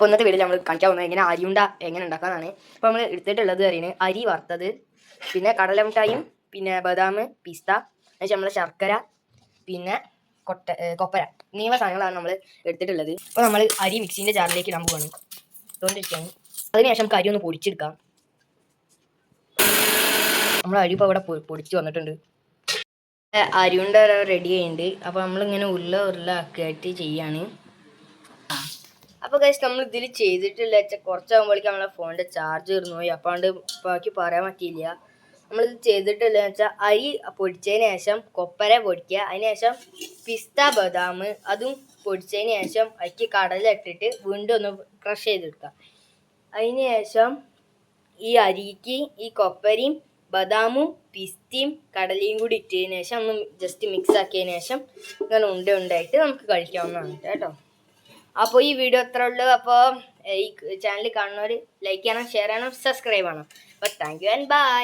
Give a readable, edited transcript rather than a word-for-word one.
അപ്പോൾ ഇന്നത്തെ വീഡിയോയിൽ നമ്മൾ കാണിക്കാൻ പോകുന്നത് എങ്ങനെ അരിയുണ്ട എങ്ങനെ ഉണ്ടാക്കാനാണ്. അപ്പോൾ നമ്മൾ എടുത്തിട്ടുള്ളത് അരി വറുത്തത്, പിന്നെ കടലമിഠായും, പിന്നെ ബദാം, പിസ്ത, എന്നുവെച്ചാൽ നമ്മളെ ശർക്കര, പിന്നെ കൊപ്പര എന്നിവ സാധനങ്ങളാണ് നമ്മൾ എടുത്തിട്ടുള്ളത്. അപ്പോൾ നമ്മൾ അരി മിക്സീൻ്റെ ജാറിലേക്ക് ഇടാൻ പോവാണ്. ഇട്ടുകൊണ്ടിരിക്കുകയാണ്. അതിനുശേഷം നമുക്ക് അരി ഒന്ന് പൊടിച്ചെടുക്കാം. നമ്മൾ അരി ഇപ്പോൾ ഇവിടെ പൊടിച്ച് വന്നിട്ടുണ്ട്. അരിയുണ്ട റെഡി ആയിട്ടുണ്ട്. അപ്പോൾ നമ്മളിങ്ങനെ ഉരുള ആക്കിയിട്ട് ചെയ്യാണ്. അപ്പോൾ ഗൈസ് നമ്മൾ ഇതിൽ ചെയ്തിട്ടില്ല വെച്ചാൽ കുറച്ചാകുമ്പോഴേക്കും നമ്മളെ ഫോണിൻ്റെ ചാർജ് തീർന്നു പോയി. അപ്പാണ്ട് ബാക്കി പറയാൻ പറ്റിയില്ല. നമ്മളിത് ചെയ്തിട്ടില്ല വെച്ചാൽ അരി പൊടിച്ചതിന് ശേഷം കൊപ്പര പൊടിക്കുക, അതിന് ശേഷം പിസ്ത ബദാം അതും പൊടിച്ചതിന് ശേഷം അതിക്ക് കടല ഇട്ടിട്ട് വീണ്ടും ഒന്ന് ക്രഷ് ചെയ്തെടുക്കുക. അതിന് ശേഷം ഈ അരിക്ക് ഈ കൊപ്പരയും ബദാമും പിസ്തയും കടലയും കൂടി ഇട്ടതിന് ശേഷം ഒന്ന് ജസ്റ്റ് മിക്സ് ആക്കിയതിന് ശേഷം ഇങ്ങനെ ഉണ്ടായിട്ട് നമുക്ക് കഴിക്കാവുന്നതാണ് കേട്ടോ. അപ്പോൾ ഈ വീഡിയോ അത്ര ഉള്ളൂ. അപ്പോൾ ഈ ചാനൽ കാണുന്നവർ ലൈക്ക് ചെയ്യണം, ഷെയർ ചെയ്യണം, സബ്സ്ക്രൈബ് ചെയ്യണം. അപ്പോൾ താങ്ക് യു ആൻഡ് ബൈ.